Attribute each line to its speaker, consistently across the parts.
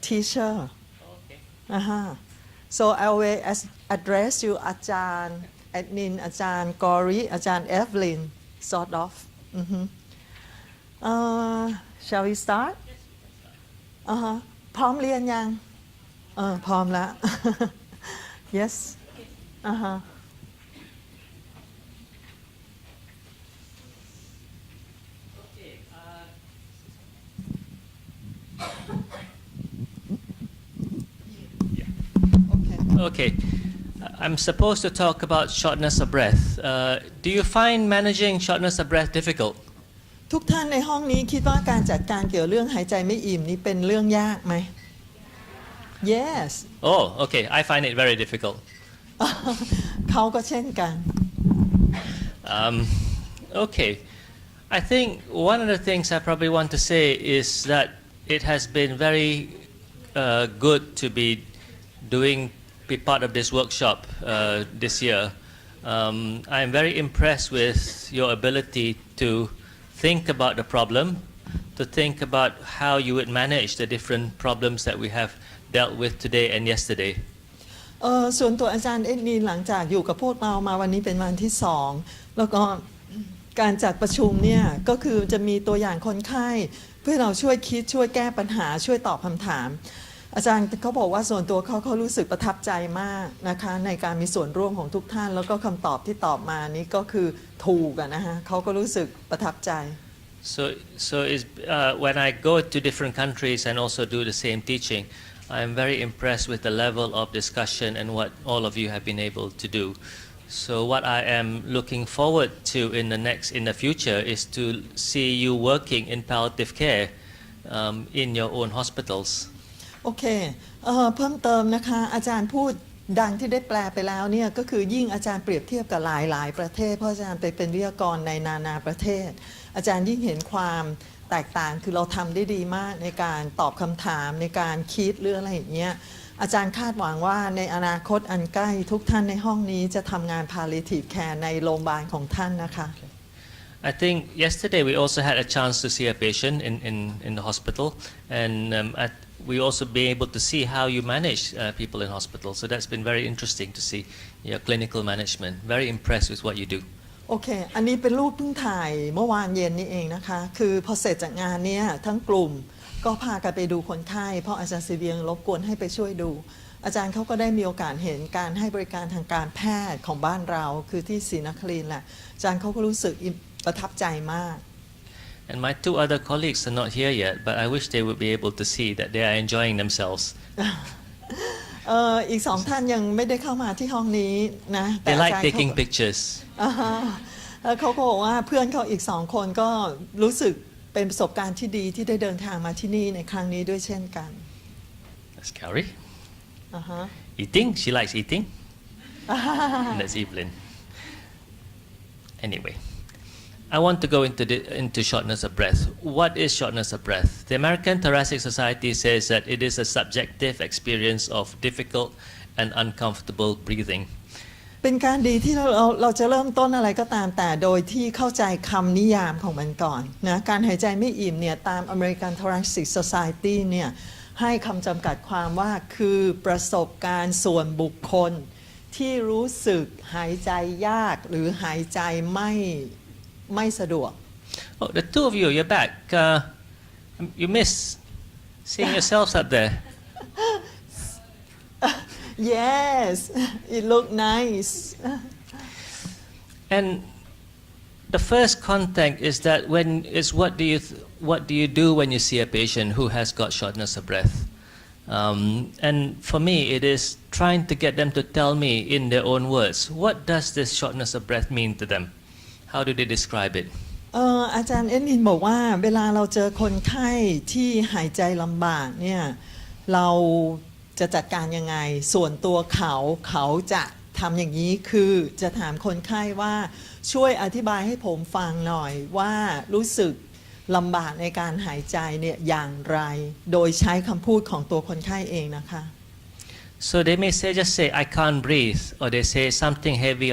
Speaker 1: teacher
Speaker 2: Okay.
Speaker 1: so I will address you อาจารย์แอดมินอาจารย์กอริอาจารย์เอฟลิน sort of shall we start พร้อมเรียนยังพร้อมแล้ว yes
Speaker 2: Okay. I'm supposed to talk about shortness of breath. Do you find managing shortness of breath difficult?
Speaker 1: ทุกท่านในห้องนี้คิดว่าการจัดการเกี่ยวเรื่องหายใจไม่อิ่มนี้เป็นเรื่องยากไหม Yes.
Speaker 2: Oh, okay. I find it very difficult.
Speaker 1: เขาก็เช่นกัน
Speaker 2: Okay. I think one of the things I probably want to say is that it has been very good to be part of this workshop this year. I'm very impressed with your ability to think about the problem, to think about how you would manage the different problems that we have dealt with today and yesterday.
Speaker 1: ส่วนตัวอาจารย์เอ็ดนีหลังจากอยู่กับพวกเรามาวันนี้เป็นวันที่สองแล้วก็การจัดประชุมเนี่ยก็คือจะมีตัวอย่างคนไข้เพื่อเราช่วยคิดช่วยแก้ปัญหาช่วยตอบคำถามอาจารย์เขาบอกว่าส่วนตัวเขารู้สึกประทับใจมากนะคะในการมีส่วนร่วมของทุกท่านแล้วก็คำตอบที่ตอบมานี้ก็คือถูกนะฮะเขาก็รู้สึกประทับใจ
Speaker 2: So when I go to different countries and also do the same teaching, I'm very impressed with the level of discussion and what all of you have been able to do. So what I am looking forward to in the future is to see you working in palliative care in your own hospitals.
Speaker 1: โอเคเพิ่มเติมนะคะอาจารย์พูดดังที่ได้แปลไปแล้วเนี่ยก็คือยิ่งอาจารย์เปรียบเทียบกับหลายประเทศเพราะอาจารย์ไปเป็นวิทยากรในนานาประเทศอาจารย์ยิ่งเห็นความแตกต่างคือเราทำได้ดีมากในการตอบคำถามในการคิดหรืออะไรอย่างเงี้ยอาจารย์คาดหวังว่าในอนาคตอันใกล้ทุกท่านในห้องนี้จะทำงาน Palliative Care ในโรงพยาบาลของท่านนะคะ
Speaker 2: I think yesterday we also had a chance to see a patient in the hospital, and we also be able to see how you manage people in hospital. So that's been very interesting to see your clinical management. Very impressed with what you do.
Speaker 1: โอเคอันนี้เป็นรูปเพิ่งถ่ายเมื่อวานเย็นนี้เองนะคะคือพอเสร็จจากงานเนี้ยทั้งกลุ่มก็พากันไปดูคนไข้เพราะอาจารย์ซีเวียงรบกวนให้ไปช่วยดูอาจารย์เขาก็ได้มีโอกาสเห็นการให้บริการทางการแพทย์ของบ้านเราคือที่ศรีนครินทร์แหละอาจารย์เขาก็รู้สึกประทับใจมาก
Speaker 2: And my two other colleagues are not here yet, but I wish they would be able to see that they are enjoying themselves.
Speaker 1: อีกสองท่านยังไม่ได้เข้ามาที่ห้องนี้นะ
Speaker 2: They like taking pictures.
Speaker 1: เขาก็บอกว่าเพื่อนเขาอีกสองคนก็รู้สึกเป็นประสบการณ์ที่ดีที่ได้เดินทางมาที่นี่ในครั้งนี้ด้วยเช่นกัน
Speaker 2: That's Carrie. Eating. She likes eating. And that's Evelyn. Anyway. I want to go into shortness of breath. What is shortness of breath? The American Thoracic Society says that it is a subjective experience of difficult and uncomfortable breathing.
Speaker 1: เป็นการดีที่เราจะเริ่มต้นอะไรก็ตามแต่โดยที่เข้าใจคำนิยามของมันก่อนนะการหายใจไม่อิ่มเนี่ยตาม American Thoracic Society เนี่ยให้คำจำกัดความว่าคือประสบการณ์ส่วนบุคคลที่รู้สึกหายใจยากหรือหายใจไม่สะดวก
Speaker 2: Oh, the two of you, you're back. You miss seeing yourselves up there.
Speaker 1: Yes, it looked nice.
Speaker 2: And the first contact is that what do you do when you see a patient who has got shortness of breath? And for me, it is trying to get them to tell me in their own words, what does this shortness of breath mean to them? How do they describe it?
Speaker 1: อาจารย์เอ็นนินบอกว่าเวลาเราเจอคนไข้ที่หายใจลำบากเนี่ยเราจะจัดการยังไงส่วนตัวเขาจะทำอย่างนี้คือจะถามคนไข้ว่าช่วยอธิบายให้ผมฟังหน่อยว่ารู้สึกลำบากในการหายใจเนี่ยอย่างไรโดยใช้คำพูดของตัวคนไข้เองนะคะ
Speaker 2: So they may just say I can't breathe, or they say something heavy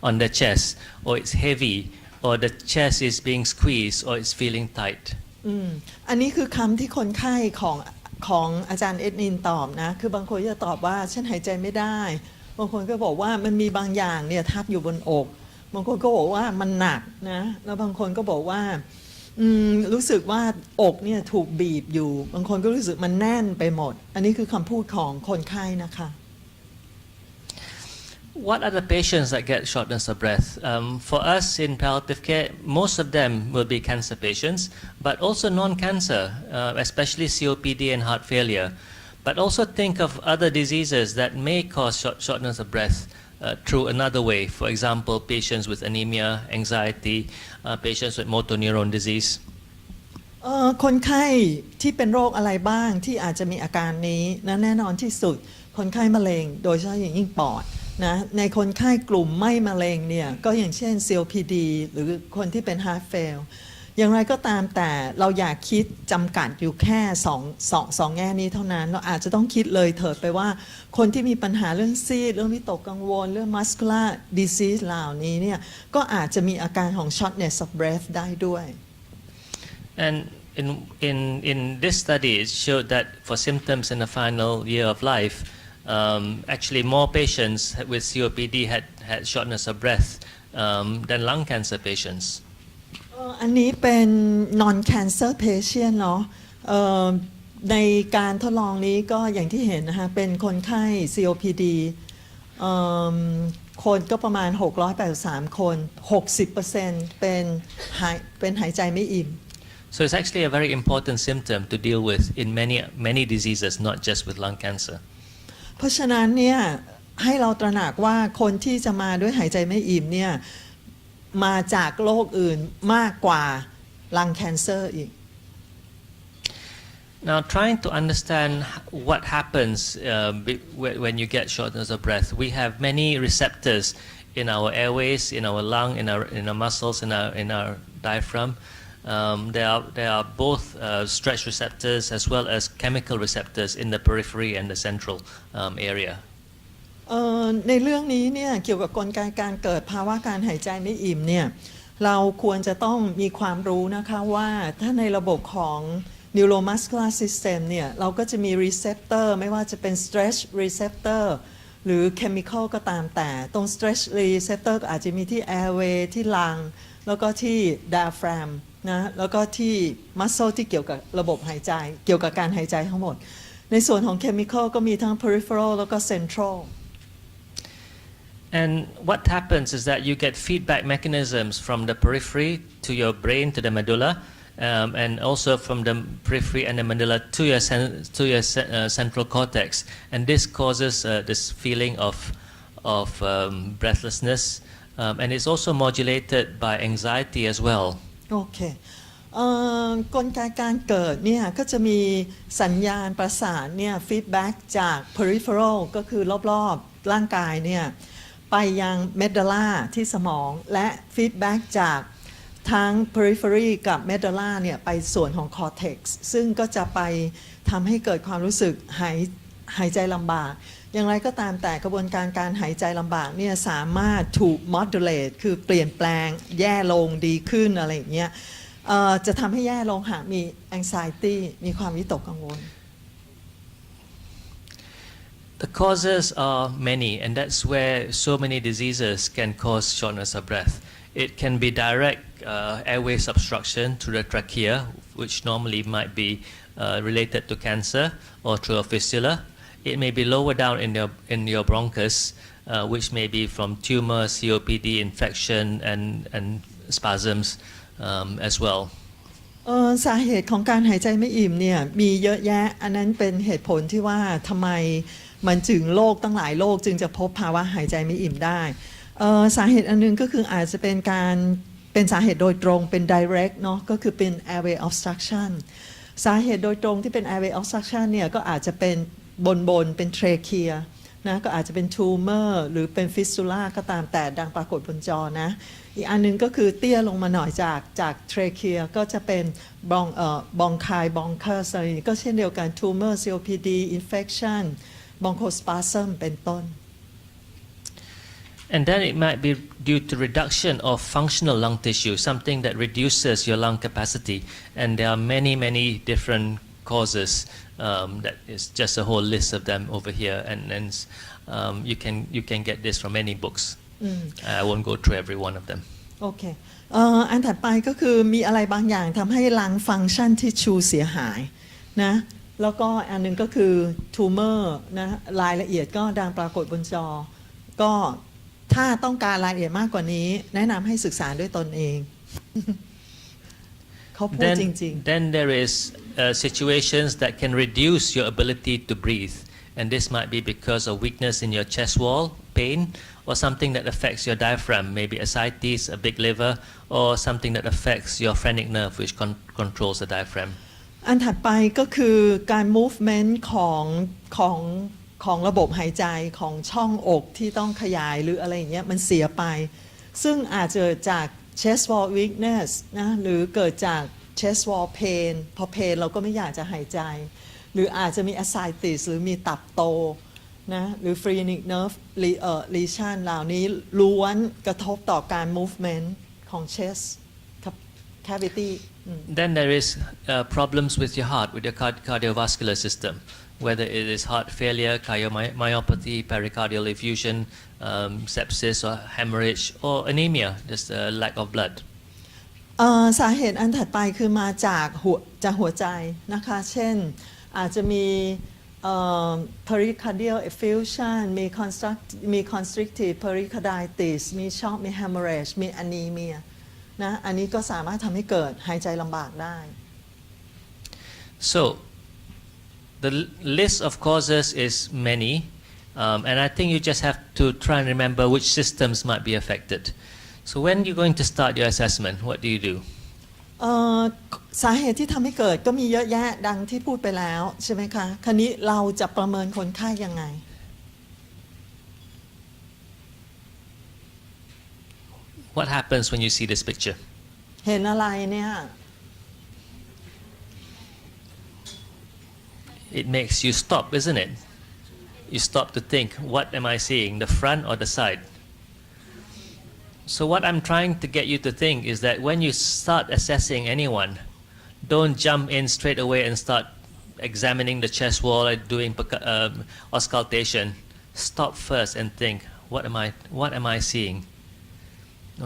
Speaker 2: on the chest, or it's heavy, or the chest is being squeezed, or it's feeling tight.
Speaker 1: อันนี้คือคำที่คนไข้ของ ของอาจารย์เอ็ดนินตอบนะคือบางคนจะตอบว่าฉันหายใจไม่ได้บางคนก็บอกว่ามันมีบางอย่างเนี่ยทับอยู่บนอกบางคนก็บอกว่ามันหนักนะแล้วบางคนก็บอกว่ารู้สึกว่าอกเนี่ยถูกบีบอยู่บางคนก็รู้สึกมันแน่นไปหมดอันนี้คือคำพูดของคนไข้นะคะ
Speaker 2: What are the patients that get shortness of breath? For us in palliative care, most of them will be cancer patients, but also non-cancer, especially COPD and heart failure. But also think of other diseases that may cause shortness of breath through another way. For example, patients with anemia, anxiety, patients with motor neuron disease.
Speaker 1: คนไข้ที่เป็นโรคอะไรบ้างที่อาจจะมีอาการนี้นะแน่นอนที่สุดคนไข้มะเร็งโดยเฉพาะอย่างยิ่งปอดนะในคนไข้กลุ่มไม่มะเร็งเนี่ยก็อย่างเช่น COPD หรือคนที่เป็น heart fail อย่างไรก็ตามแต่เราอยากคิดจำกัดอยู่แค่สองแง่นี้เท่านั้นเราอาจจะต้องคิดเลยเถิดไปว่าคนที่มีปัญหาเรื่องซีดเรื่องวิตกกังวลเรื่อง muscular disease เหล่านี้เนี่ยก็อาจจะมีอาการของ shortness of breath ได้ด้วย
Speaker 2: And in this study, it showed that for symptoms in the final year of life, actually more patients with COPD had shortness of breath than lung cancer patients.
Speaker 1: อันนี้เป็น non cancer patient เนาะในการทดลองนี้ก็อย่างที่เห็นนะคะเป็นคนไข้ COPD คนก็ประมาณ683คน60%เป็นหายใจไม่อิ่ม
Speaker 2: So it's actually a very important symptom to deal with in many diseases, not just with lung cancer.
Speaker 1: เพราะฉะนั้นเนี่ยให้เราตระหนักว่าคนที่จะมาด้วยหายใจไม่อิ่มเนี่ยมาจากโรคอื่นมากกว่า lung cancer อีก
Speaker 2: Now, trying to understand what happens when you get shortness of breath, we have many receptors in our airways, in our lung, in our muscles, in our diaphragm. There are both stretch receptors as well as chemical receptors in the periphery and the central area.
Speaker 1: ในเรื่องนี้เนี่ยเกี่ยวกับกลไกการเกิดภาวะการหายใจไม่อิ่มเนี่ยเราควรจะต้องมีความรู้นะคะว่าถ้าในระบบของ neuromuscular system เนี่ยเราก็จะมี receptor ไม่ว่าจะเป็น stretch receptor หรือ chemical ก็ตามแต่ตรง stretch receptor ก็อาจจะมีที่ airway ที่ lung แล้วก็ที่ diaphragm นะแล้วก็ที่ muscle ที่เกี่ยวกับระบบหายใจเกี่ยวกับการหายใจทั้งหมดในส่วนของ chemical ก็มีทั้ง peripheral แล้วก็ central
Speaker 2: And what happens is that you get feedback mechanisms from the periphery to your brain, to the medulla, and also from the periphery and the medulla to your central cortex. And this causes this feeling of breathlessness, and it's also modulated by anxiety as well.
Speaker 1: โอเคกลไกการเกิดเนี่ยก็จะมีสัญญาณประสาทเนี่ย feedback จาก peripheral ก็คือรอบๆร่างกายเนี่ยไปยัง medulla ที่สมองและ feedback จากทั้ง periphery กับ medulla เนี่ยไปส่วนของ cortex ซึ่งก็จะไปทำให้เกิดความรู้สึกหายใจลำบากอย่างไรก็ตามแต่กระบวนการหายใจลำบากเนี่ยสามารถถูก modulate คือเปลี่ยนแปลงแย่ลงดีขึ้นอะไรอย่างเงี้ยจะทำให้แย่ลงหากมี anxiety มีความวิตกกังวล
Speaker 2: The causes are many, and that's where so many diseases can cause shortness of breath. It can be direct airway obstruction through the trachea, which normally might be related to cancer or through a fistula. It may be lower down in your bronchus, which may be from tumor, COPD, infection, and spasms as well.
Speaker 1: สาเหตุของการหายใจไม่อิ่มเนี่ยมีเยอะแยะอันนั้นเป็นเหตุผลที่ว่าทำไมมันจึงโรคตั้งหลายโรคจึงจะพบภาวะหายใจไม่อิ่มได้สาเหตุอันนึงก็คืออาจจะเป็นสาเหตุโดยตรงเป็น direct เนาะก็คือเป็น airway obstruction สาเหตุโดยตรงที่เป็น airway obstruction เนี่ยก็อาจจะเป็นบนเป็น trachea นะก็อาจจะเป็น tumor หรือเป็น fistula ก็ตามแต่ดังปรากฏบนจอนะอีกอันนึงก็คือเตี้ยลงมาหน่อยจาก trachea ก็จะเป็นbronchus อะไรก็เช่นเดียวกัน tumor COPD infection bronchospasm เป็นต้น
Speaker 2: And then it might be due to reduction of functional lung tissue, something that reduces your lung capacity. And there are many different causes. That is just a whole list of them over here, and you can get this from any books. I won't go through every one of them.
Speaker 1: โอเคอันถัดไปก็คือมีอะไรบางอย่างทำให้ลังฟังก์ชันทิชชูเสียหายนะแล้วก็อันนึงก็คือทูเมอร์นะรายละเอียดก็ดังปรากฏบนจอก็ถ้าต้องการรายละเอียดมากกว่านี้แนะนำให้ศึกษาด้วยตนเอง เขาพูดจริงๆ
Speaker 2: Then there is situations that can reduce your ability to breathe, and this might be because of weakness in your chest wall, pain, or something that affects your diaphragm, maybe ascites, a big liver, or something that affects your phrenic nerve, which controls the diaphragm.
Speaker 1: อันถัดไปก็คือการ movement ของระบบหายใจของช่องอกที่ต้องขยายหรืออะไรอย่างเงี้ยมันเสียไปซึ่งอาจจะจาก chest wall weakness นะหรือเกิดจาก chest wall pain พอ pain เราก็ไม่อยากจะหายใจหรืออาจจะมี ascites หรือมีตับโตนะหรือ phrenic nerve lesion เหล่านี้ล้วนกระทบต่อการ movement ของ chest cavity.
Speaker 2: Then there is problems with your heart, with your cardiovascular system, whether it is heart failure, cardiomyopathy, pericardial effusion, sepsis or hemorrhage, or anemia, just a lack of blood.
Speaker 1: สาเหตุอันถัดไปคือมาจากหัวใจนะคะเช่นอาจจะมีpericardial effusion มี constrictive pericarditis มี shock มี hemorrhage มี anemia นะอันนี้ก็สามารถทำให้เกิดหายใจลำบากได้
Speaker 2: So the list of causes is many, and I think you just have to try and remember which systems might be affected. So when you're going to start your assessment, what do you do?
Speaker 1: สาเหตุที่ทำให้เกิดก็มีเยอะแยะดังที่พูดไปแล้วใช่ไหมคะคราวนี้เราจะประเมินคนไข้ยังไง
Speaker 2: What happens when you see this picture?
Speaker 1: เห็นอะไรเนี่ย
Speaker 2: It makes you stop, isn't it? You stop to think, what am I seeing, the front or the side? So what I'm trying to get you to think is that when you start assessing anyone, don't jump in straight away and start examining the chest wall and doing auscultation. Stop first and think, what am I seeing?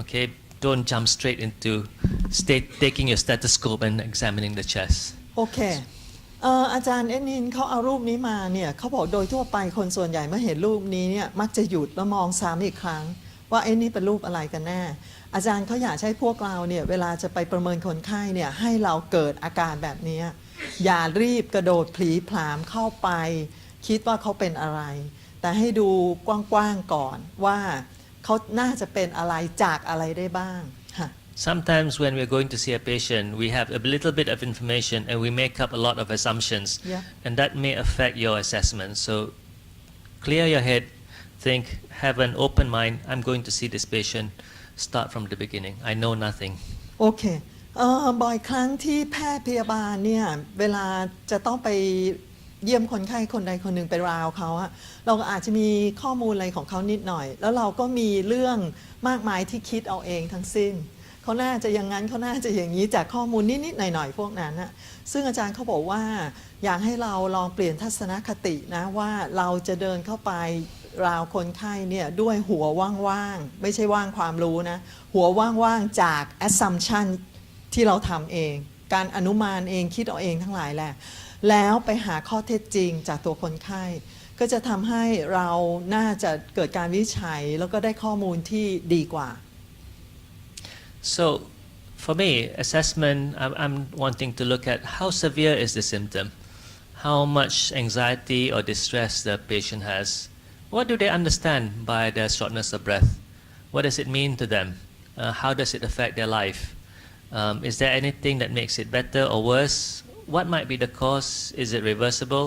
Speaker 2: Okay, don't jump straight into taking your stethoscope and examining the chest.
Speaker 1: โอเคอาจารย์เอ็นนินเขาเอารูปนี้มาเนี่ยเขาบอกโดยทั่วไปคนส่วนใหญ่เมื่อเห็นรูปนี้เนี่ยมักจะหยุดแล้วมองซ้ำอีกครั้งว่าไอ้นี่เป็นรูปอะไรกันแน่อาจารย์เขาอยากให้พวกเราเนี่ยเวลาจะไปประเมินคนไข้เนี่ยให้เราเกิดอาการแบบนี้อย่ารีบกระโดดผลีผลามเข้าไปคิดว่าเขาเป็นอะไรแต่ให้ดูกว้างๆก่อนว่าเขาน่าจะเป็นอะไรจากอะไรได้บ้าง
Speaker 2: Sometimes when we're going to see a patient, we have a little bit of information and we make up a lot of assumptions, and that may affect your assessment. So clear your head, think, have an open mind. I'm going to see this patient. Start from the beginning. I know nothing.
Speaker 1: โอเคบ่อยครั้งที่แพทย์พยาบาลเนี่ยเวลาจะต้องไปเยี่ยมคนไข้คนใดคนหนึ่งไปราวเขาอะเราก็อาจจะมีข้อมูลอะไรของเขานิดหน่อยแล้วเราก็มีเรื่องมากมายที่คิดเอาเองทั้งสิ้นเขาน่าจะอย่างนั้นเขาน่าจะอย่างนี้จากข้อมูลนิดๆหน่อยๆพวกนั้นนะซึ่งอาจารย์เขาบอกว่าอยากให้เราลองเปลี่ยนทัศนคตินะว่าเราจะเดินเข้าไปราวคนไข้เนี่ยด้วยหัวว่างๆไม่ใช่ว่างความรู้นะหัวว่างๆจาก assumption ที่เราทำเองการอนุมานเองคิดเอาเองทั้งหลายแหละแล้วไปหาข้อเท็จจริงจากตัวคนไข้ก็จะทำให้เราน่าจะเกิดการวินิจฉัยแล้วก็ได้ข้อมูลที่ดีกว่า
Speaker 2: So for me, assessment, I'm wanting to look at how severe is the symptom, how much anxiety or distress the patient has. What do they understand by the shortness of breath? What does it mean to them? How does it affect their life? Is there anything that makes it better or worse? What might be the cause? Is it reversible?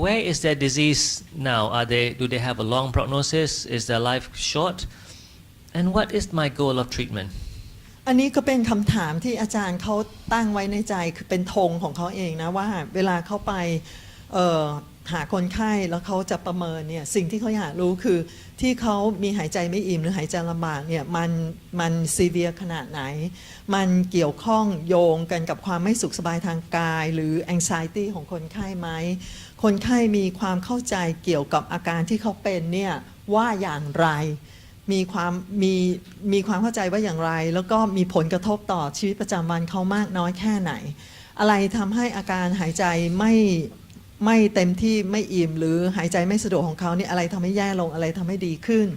Speaker 2: Where is their disease now? Do they have a long prognosis? Is their life short? And what is my goal of treatment?
Speaker 1: อันนี้ก็เป็นคำถามที่อาจารย์เขาตั้งไว้ในใจคือเป็นธงของเขาเองนะว่าเวลาเขาไป หาคนไข้แล้วเขาจะประเมินเนี่ยสิ่งที่เขาอยากรู้คือที่เขามีหายใจไม่อิ่มหรือหายใจลำบากเนี่ยมันซีเวียขนาดไหนมันเกี่ยวข้องโยงกันกับความไม่สุขสบายทางกายหรือ anxiety ของคนไข้ไหมคนไข้มีความเข้าใจเกี่ยวกับอาการที่เขาเป็นเนี่ยว่าอย่างไรมีความเข้าใจว่าอย่างไรแล้วก็มีผลกระทบต่อชีวิตประจำวันเขามากน้อยแค่ไหนอะไรทำให้อาการหายใจไม่เต็มที่ไม่อิ่มหรือหายใจไม่สะดวกของเขาเนี่ยอะไรทำให้แย่ลงอะไรทำให้ดีขึ้น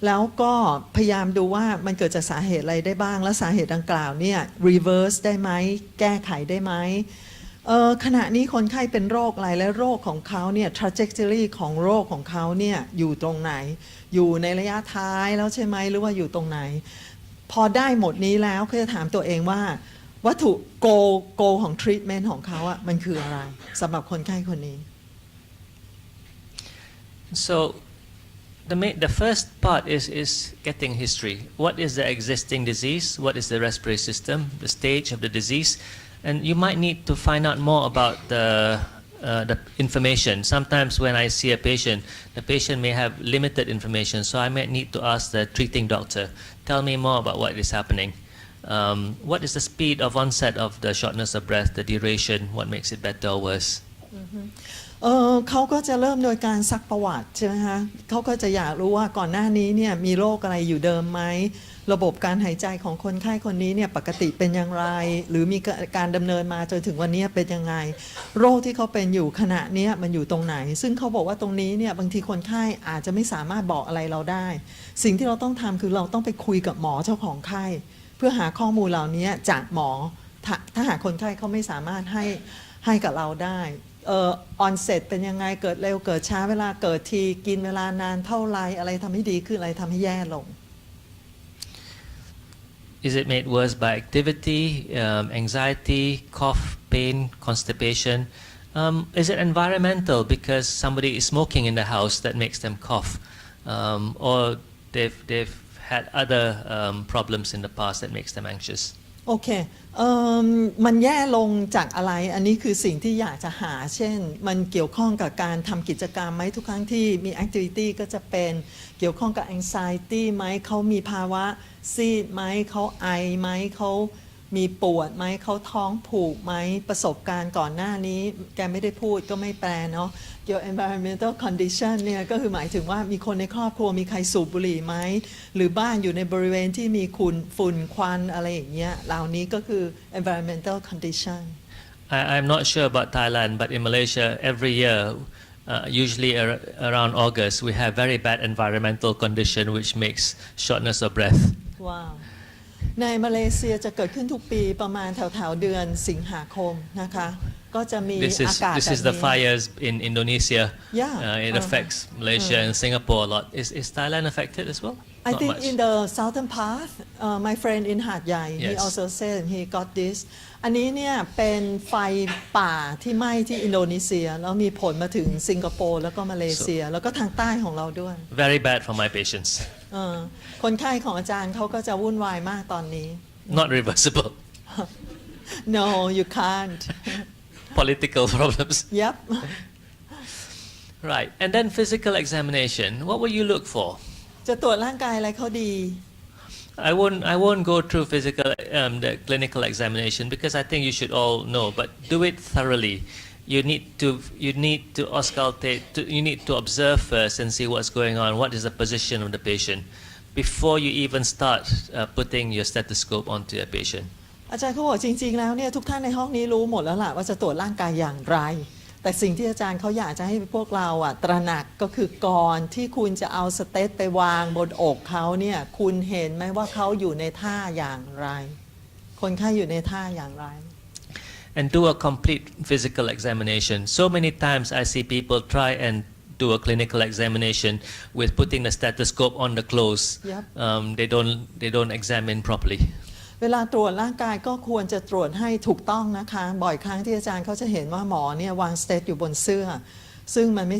Speaker 1: แล้วก็พยายามดูว่ามันเกิดจากสาเหตุอะไรได้บ้างและสาเหตุดังกล่าวเนี่ย reverse ได้ไหมแก้ไขได้ไหมขณะนี้คนไข้เป็นโรคอะไรและโรคของเขาเนี่ย trajectory ของโรคของเขาเนี่ยอยู่ตรงไหนอยู่ในระยะท้ายแล้วใช่ไหมหรือว่าอยู่ตรงไหนพอได้หมดนี้แล้วก็จะถามตัวเองว่าวัตถุ goal ของ treatment ของเขาอะมันคืออะไรสำหรับคนไข้คนนี้
Speaker 2: So the first part is getting history. What is the existing disease? What is the respiratory system? The stage of the disease, and you might need to find out more about the information. Sometimes when I see a patient, the patient may have limited information, so I might need to ask the treating doctor, tell me more about what is happening. What is the speed of onset of the shortness of breath, the duration, what makes it better or worse?
Speaker 1: เขาก็จะเริ่มโดยการซักประวัติใช่ไหมคะเขาก็จะอยากรู้ว่าก่อนหน้านี้เนี่ยมีโรคอะไรอยู่เดิมไหมระบบการหายใจของคนไข้คนนี้เนี่ยปกติเป็นอย่างไรหรือมีการดำเนินมาจนถึงวันนี้เป็นยังไงโรคที่เขาเป็นอยู่ขณะนี้มันอยู่ตรงไหนซึ่งเขาบอกว่าตรงนี้เนี่ยบางทีคนไข้อาจจะไม่สามารถบอกอะไรเราได้สิ่งที่เราต้องทำคือเราต้องไปคุยกับหมอเจ้าของไข้เพื่อหาข้อมูลเหล่านี้จากหมอถ้าหากคนไข้เขาไม่สามารถให้กับเราได้onset เป็นยังไงเกิดเร็วเกิดช้าเวลาเกิดทีกินเวลานานเท่าไรอะไรทำให้ดีขึ้นอะไรทำให้แย่ลง
Speaker 2: Is it made worse by activity, anxiety, cough, pain, constipation? Is it environmental because somebody is smoking in the house that makes them cough, or they've had other problems in the past that makes them anxious?
Speaker 1: โอเคมันแย่ลงจากอะไรอันนี้คือสิ่งที่อยากจะหาเช่นมันเกี่ยวข้องกับการทำกิจกรรมไหมทุกครั้งที่มี activity ก็จะเป็นเกี่ยวข้องกับ anxiety ไหมเขามีภาวะซีดไหมเขาไอไหมเขามีปวดไหมเขาท้องผูกไหมประสบการณ์ก่อนหน้านี้แกไม่ได้พูดก็ไม่แปลเนาะเกี่ยว environmental condition เนี่ยก็คือหมายถึงว่ามีคนในครอบครัวมีใครสูบบุหรี่ไหมหรือบ้านอยู่ในบริเวณที่มีฝุ่นควันอะไรอย่างเงี้ยเหล่านี้ก็คือ environmental condition
Speaker 2: I'm not sure about Thailand, but in Malaysia, every year, usually around August, we have very bad environmental condition which makes shortness of breath.
Speaker 1: ว้าวในมาเลเซียจะเกิดขึ้นทุกปีประมาณแถวเดือนสิงหาคมนะคะก็จะมีอากาศแบบนี้
Speaker 2: This is the fires in Indonesia.
Speaker 1: Yeah.
Speaker 2: It affects Malaysia and Singapore a lot. Is Thailand affected as well?
Speaker 1: I
Speaker 2: Not
Speaker 1: think
Speaker 2: much.
Speaker 1: in the southern part my friend in หาดใหญ่ he
Speaker 2: Yes.
Speaker 1: also said he got this อันนี้เนี่ยเป็นไฟป่าที่ไหม้ที่อินโดนีเซียแล้วมีผลมาถึงสิงคโปร์แล้วก็มาเลเซียแล้วก็ทางใต้ของเราด้วย
Speaker 2: Very bad for my patients.
Speaker 1: คนไข้ของอาจารย์เขาก็จะวุ่นวายมากตอนนี้
Speaker 2: Not reversible.
Speaker 1: No you can't
Speaker 2: Political problems.
Speaker 1: Yep
Speaker 2: Right. And then physical examination. What will you look for?
Speaker 1: จะตรวจร่างกายอะไรเขาดี
Speaker 2: I won't go through the clinical examination because I think you should all know, but do it thoroughly. You need to auscultate. You need to observe first and see what's going on. What is the position of the patient before you even start putting your stethoscope onto a patient.
Speaker 1: อาจารย์เขาบอกจริงๆแล้วเนี่ยทุกท่านในห้องนี้รู้หมดแล้วล่ะว่าจะตรวจร่างกายอย่างไรแต่สิ่งที่อาจารย์เขาอยากจะให้พวกเราตระหนักก็คือก่อนที่คุณจะเอาสเตทไปวางบนอกเขาเนี่ยคุณเห็นไหมว่าเขาอยู่ในท่าอย่างไรคนไข้อยู่ในท่าอย่างไร
Speaker 2: And do a complete physical examination. So many times I see people try and do a clinical examination with putting the stethoscope on the clothes.
Speaker 1: Yep.
Speaker 2: They don't examine properly.
Speaker 1: เวลาตรวจร่างกายก็ควรจะตรวจให้ถูกต้องนะคะบ่อยครั้งที่อาจารย์เขาจะเห็นว่าหมอเนี่ยวางสเตทอยู่บนเสื้อซึ่งมันไม่